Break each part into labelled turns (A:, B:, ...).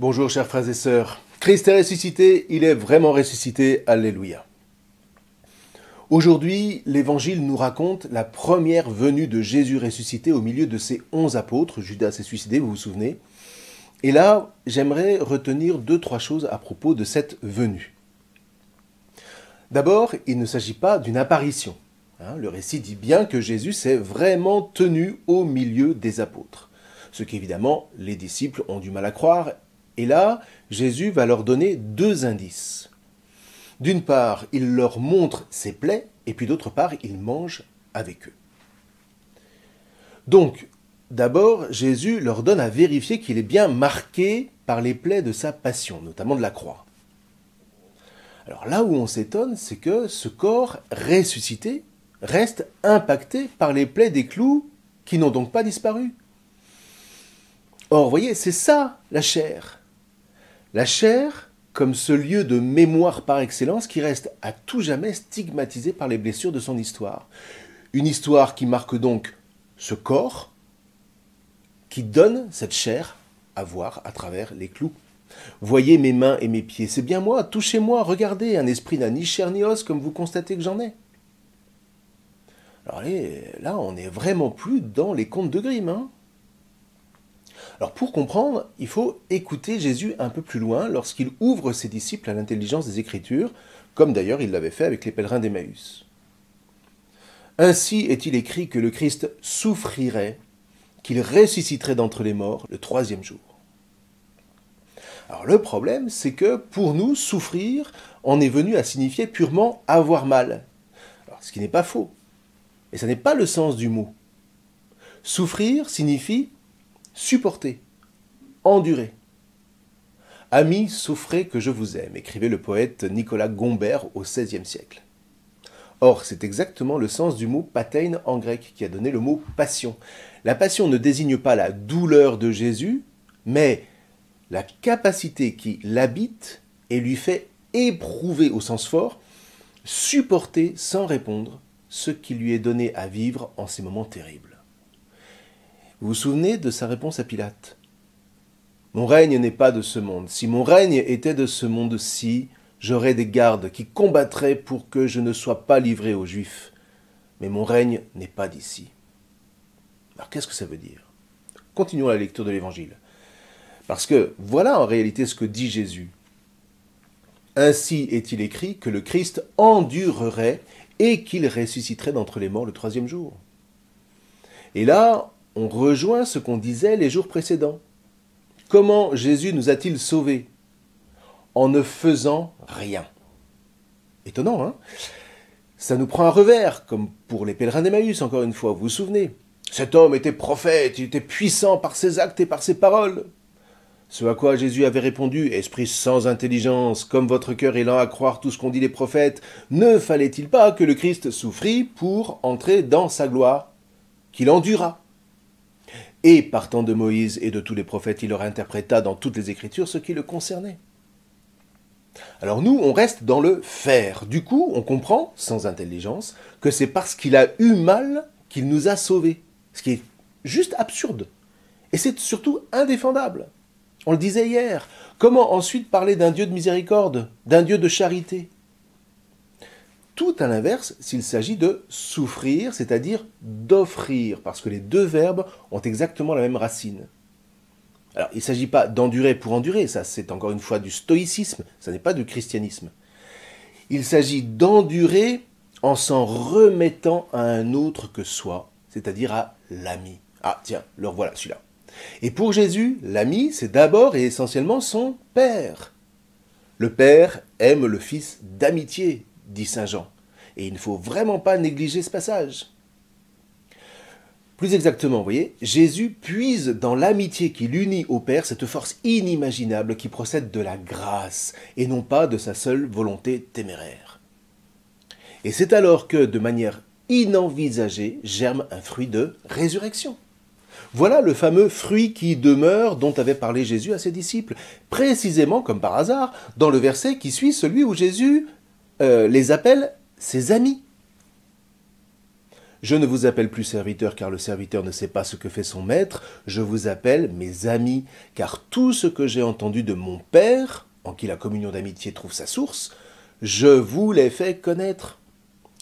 A: Bonjour chers frères et sœurs, Christ est ressuscité, il est vraiment ressuscité, alléluia. Aujourd'hui, l'Évangile nous raconte la première venue de Jésus ressuscité au milieu de ses 11 apôtres. Judas s'est suicidé, vous vous souvenez. Et là, j'aimerais retenir 2-3 choses à propos de cette venue. D'abord, il ne s'agit pas d'une apparition. Le récit dit bien que Jésus s'est vraiment tenu au milieu des apôtres. Ce qu'évidemment, les disciples ont du mal à croire. Et là, Jésus va leur donner 2 indices. D'une part, il leur montre ses plaies, et puis d'autre part, il mange avec eux. Donc, d'abord, Jésus leur donne à vérifier qu'il est bien marqué par les plaies de sa passion, notamment de la croix. Alors là où on s'étonne, c'est que ce corps ressuscité reste impacté par les plaies des clous qui n'ont donc pas disparu. Or, vous voyez, c'est ça la chair. La chair comme ce lieu de mémoire par excellence qui reste à tout jamais stigmatisé par les blessures de son histoire. Une histoire qui marque donc ce corps, qui donne cette chair à voir à travers les clous. Voyez mes mains et mes pieds, c'est bien moi, touchez-moi, regardez, un esprit n'a ni chair ni os comme vous constatez que j'en ai. Alors là, on n'est vraiment plus dans les contes de Grimm, Alors pour comprendre, il faut écouter Jésus un peu plus loin lorsqu'il ouvre ses disciples à l'intelligence des Écritures, comme d'ailleurs il l'avait fait avec les pèlerins d'Emmaüs. Ainsi est-il écrit que le Christ souffrirait, qu'il ressusciterait d'entre les morts le 3e jour. Alors le problème, c'est que pour nous, souffrir en est venu à signifier purement avoir mal. Alors, ce qui n'est pas faux, et ce n'est pas le sens du mot. Souffrir signifie supporter, endurer. « Amis, souffrez que je vous aime », écrivait le poète Nicolas Gombert au XVIe siècle. Or, c'est exactement le sens du mot « patein » en grec, qui a donné le mot « passion ». La passion ne désigne pas la douleur de Jésus, mais la capacité qui l'habite et lui fait éprouver au sens fort, supporter sans répondre ce qui lui est donné à vivre en ces moments terribles. Vous vous souvenez de sa réponse à Pilate ? « Mon règne n'est pas de ce monde. Si mon règne était de ce monde-ci, j'aurais des gardes qui combattraient pour que je ne sois pas livré aux Juifs. Mais mon règne n'est pas d'ici. » Alors qu'est-ce que ça veut dire ? Continuons la lecture de l'Évangile. Parce que voilà en réalité ce que dit Jésus. « Ainsi est-il écrit que le Christ endurerait et qu'il ressusciterait d'entre les morts le 3e jour. » Et là, on rejoint ce qu'on disait les jours précédents. Comment Jésus nous a-t-il sauvés ? En ne faisant rien. Étonnant, hein ? Ça nous prend un revers, comme pour les pèlerins d'Emmaüs, encore une fois, vous vous souvenez ? Cet homme était prophète, il était puissant par ses actes et par ses paroles. Ce à quoi Jésus avait répondu, « Esprit sans intelligence, comme votre cœur est lent à croire tout ce qu'ont dit les prophètes, ne fallait-il pas que le Christ souffrit pour entrer dans sa gloire, qu'il endura ?» Et partant de Moïse et de tous les prophètes, il leur interpréta dans toutes les Écritures ce qui le concernait. Alors nous, on reste dans le faire. Du coup, on comprend, sans intelligence, que c'est parce qu'il a eu mal qu'il nous a sauvés. Ce qui est juste absurde. Et c'est surtout indéfendable. On le disait hier. Comment ensuite parler d'un Dieu de miséricorde, d'un Dieu de charité ? Tout à l'inverse s'il s'agit de souffrir, c'est-à-dire d'offrir, parce que les 2 verbes ont exactement la même racine. Alors, il ne s'agit pas d'endurer pour endurer, ça c'est encore une fois du stoïcisme, ça n'est pas du christianisme. Il s'agit d'endurer en s'en remettant à un autre que soi, c'est-à-dire à l'ami. Ah tiens, le revoilà celui-là. Et pour Jésus, l'ami, c'est d'abord et essentiellement son Père. Le Père aime le Fils d'amitié, dit saint Jean. Et il ne faut vraiment pas négliger ce passage. Plus exactement, vous voyez, Jésus puise dans l'amitié qui l'unit au Père cette force inimaginable qui procède de la grâce et non pas de sa seule volonté téméraire. Et c'est alors que, de manière inenvisagée, germe un fruit de résurrection. Voilà le fameux fruit qui demeure dont avait parlé Jésus à ses disciples, précisément comme par hasard, dans le verset qui suit celui où Jésus les appelle ses amis. Je ne vous appelle plus serviteur car le serviteur ne sait pas ce que fait son maître, je vous appelle mes amis, car tout ce que j'ai entendu de mon Père, en qui la communion d'amitié trouve sa source, je vous l'ai fait connaître.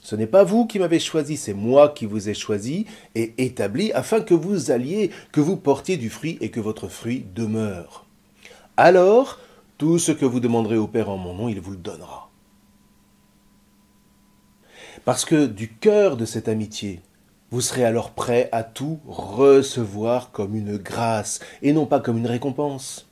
A: Ce n'est pas vous qui m'avez choisi, c'est moi qui vous ai choisi et établi afin que vous alliez, que vous portiez du fruit et que votre fruit demeure. Alors, tout ce que vous demanderez au Père en mon nom, il vous le donnera. Parce que du cœur de cette amitié, vous serez alors prêt à tout recevoir comme une grâce et non pas comme une récompense.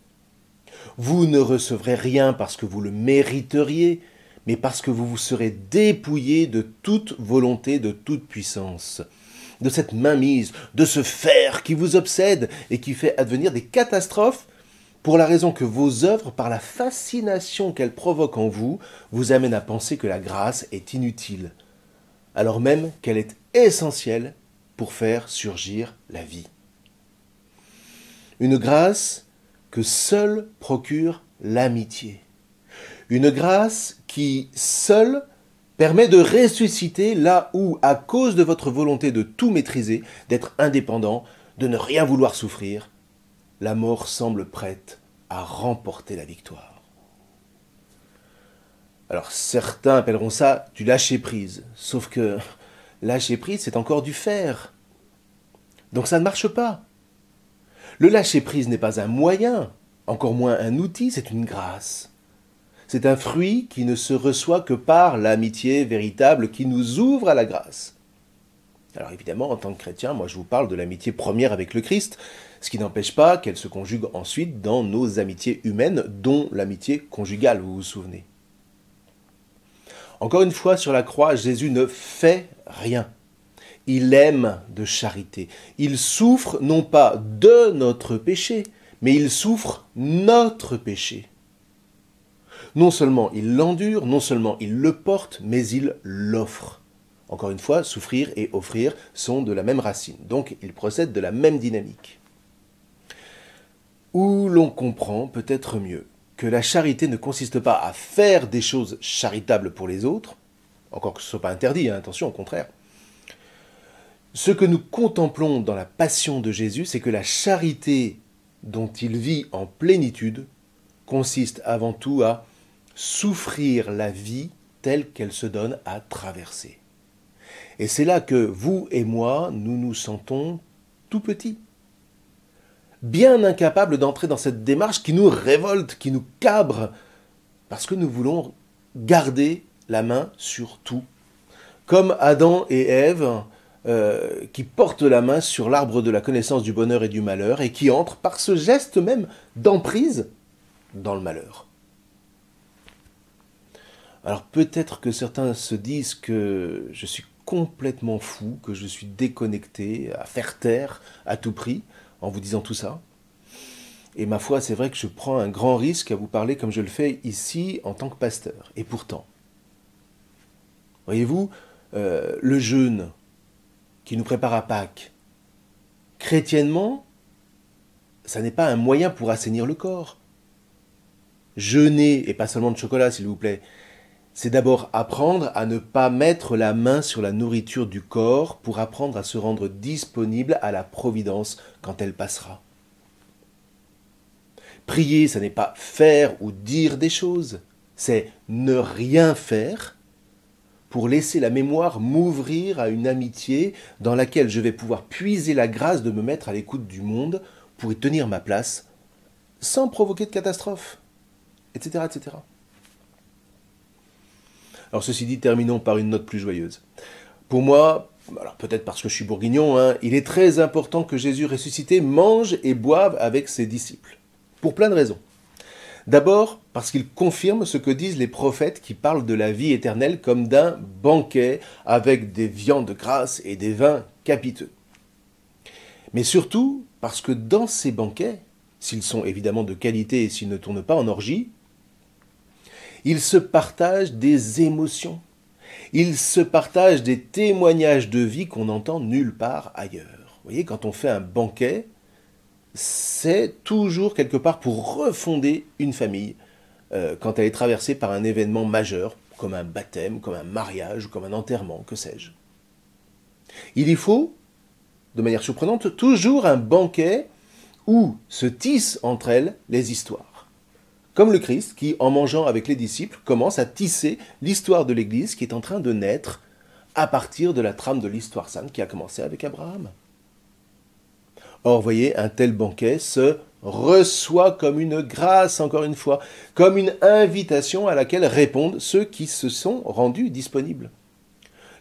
A: Vous ne recevrez rien parce que vous le mériteriez, mais parce que vous vous serez dépouillé de toute volonté, de toute puissance, de cette mainmise, de ce fer qui vous obsède et qui fait advenir des catastrophes pour la raison que vos œuvres, par la fascination qu'elles provoquent en vous, vous amènent à penser que la grâce est inutile, alors même qu'elle est essentielle pour faire surgir la vie. Une grâce que seule procure l'amitié. Une grâce qui, seule, permet de ressusciter là où, à cause de votre volonté de tout maîtriser, d'être indépendant, de ne rien vouloir souffrir, la mort semble prête à remporter la victoire. Alors certains appelleront ça du lâcher-prise, sauf que lâcher-prise, c'est encore du fer. Donc ça ne marche pas. Le lâcher-prise n'est pas un moyen, encore moins un outil, c'est une grâce. C'est un fruit qui ne se reçoit que par l'amitié véritable qui nous ouvre à la grâce. Alors évidemment, en tant que chrétien, moi je vous parle de l'amitié première avec le Christ, ce qui n'empêche pas qu'elle se conjugue ensuite dans nos amitiés humaines, dont l'amitié conjugale, vous vous souvenez. Encore une fois, sur la croix, Jésus ne fait rien. Il aime de charité. Il souffre non pas de notre péché, mais il souffre notre péché. Non seulement il l'endure, non seulement il le porte, mais il l'offre. Encore une fois, souffrir et offrir sont de la même racine, donc ils procèdent de la même dynamique. Où l'on comprend peut-être mieux que la charité ne consiste pas à faire des choses charitables pour les autres, encore que ce ne soit pas interdit, hein, attention, au contraire. Ce que nous contemplons dans la passion de Jésus, c'est que la charité dont il vit en plénitude consiste avant tout à souffrir la vie telle qu'elle se donne à traverser. Et c'est là que vous et moi, nous nous sentons tout petits, bien incapables d'entrer dans cette démarche qui nous révolte, qui nous cabre, parce que nous voulons garder la main sur tout. Comme Adam et Ève, qui portent la main sur l'arbre de la connaissance du bonheur et du malheur, et qui entrent par ce geste même d'emprise dans le malheur. Alors peut-être que certains se disent que je suis complètement fou, que je suis déconnecté, à faire taire à tout prix, en vous disant tout ça. Et ma foi, c'est vrai que je prends un grand risque à vous parler comme je le fais ici en tant que pasteur. Et pourtant, voyez-vous, le jeûne qui nous prépare à Pâques, chrétiennement, ça n'est pas un moyen pour assainir le corps. Jeûner, et pas seulement de chocolat s'il vous plaît, c'est d'abord apprendre à ne pas mettre la main sur la nourriture du corps pour apprendre à se rendre disponible à la providence quand elle passera. Prier, ça n'est pas faire ou dire des choses, c'est ne rien faire pour laisser la mémoire m'ouvrir à une amitié dans laquelle je vais pouvoir puiser la grâce de me mettre à l'écoute du monde pour y tenir ma place sans provoquer de catastrophe, etc., etc. Alors ceci dit, terminons par une note plus joyeuse. Pour moi, alors peut-être parce que je suis bourguignon, hein, il est très important que Jésus ressuscité mange et boive avec ses disciples. Pour plein de raisons. D'abord, parce qu'il confirme ce que disent les prophètes qui parlent de la vie éternelle comme d'un banquet avec des viandes grasses et des vins capiteux. Mais surtout, parce que dans ces banquets, s'ils sont évidemment de qualité et s'ils ne tournent pas en orgie, ils se partagent des émotions, ils se partagent des témoignages de vie qu'on n'entend nulle part ailleurs. Vous voyez, quand on fait un banquet, c'est toujours quelque part pour refonder une famille quand elle est traversée par un événement majeur, comme un baptême, comme un mariage, comme un enterrement, que sais-je. Il y faut, de manière surprenante, toujours un banquet où se tissent entre elles les histoires. Comme le Christ qui, en mangeant avec les disciples, commence à tisser l'histoire de l'Église qui est en train de naître à partir de la trame de l'histoire sainte qui a commencé avec Abraham. Or, voyez, un tel banquet se reçoit comme une grâce, encore une fois, comme une invitation à laquelle répondent ceux qui se sont rendus disponibles.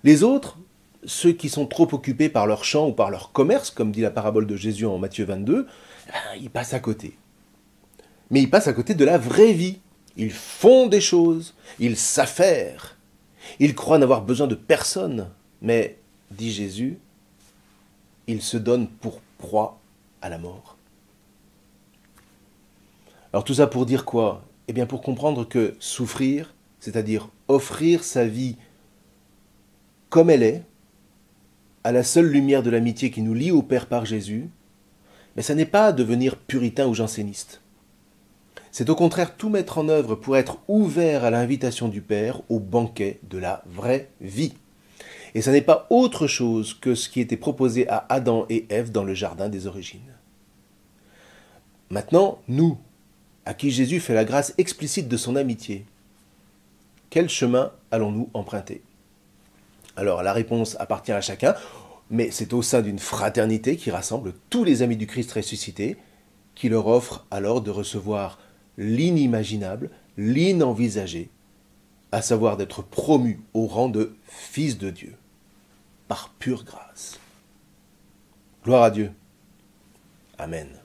A: Les autres, ceux qui sont trop occupés par leur champ ou par leur commerce, comme dit la parabole de Jésus en Matthieu 22, ils passent à côté. Mais ils passent à côté de la vraie vie. Ils font des choses, ils s'affairent, ils croient n'avoir besoin de personne. Mais, dit Jésus, ils se donnent pour proie à la mort. Alors tout ça pour dire quoi? Eh bien pour comprendre que souffrir, c'est-à-dire offrir sa vie comme elle est, à la seule lumière de l'amitié qui nous lie au Père par Jésus, mais ça n'est pas devenir puritain ou janséniste. C'est au contraire tout mettre en œuvre pour être ouvert à l'invitation du Père au banquet de la vraie vie. Et ça n'est pas autre chose que ce qui était proposé à Adam et Ève dans le jardin des origines. Maintenant, nous, à qui Jésus fait la grâce explicite de son amitié, quel chemin allons-nous emprunter? Alors la réponse appartient à chacun, mais c'est au sein d'une fraternité qui rassemble tous les amis du Christ ressuscité, qui leur offre alors de recevoir l'inimaginable, l'inenvisagé, à savoir d'être promus au rang de fils de Dieu, par pure grâce. Gloire à Dieu. Amen.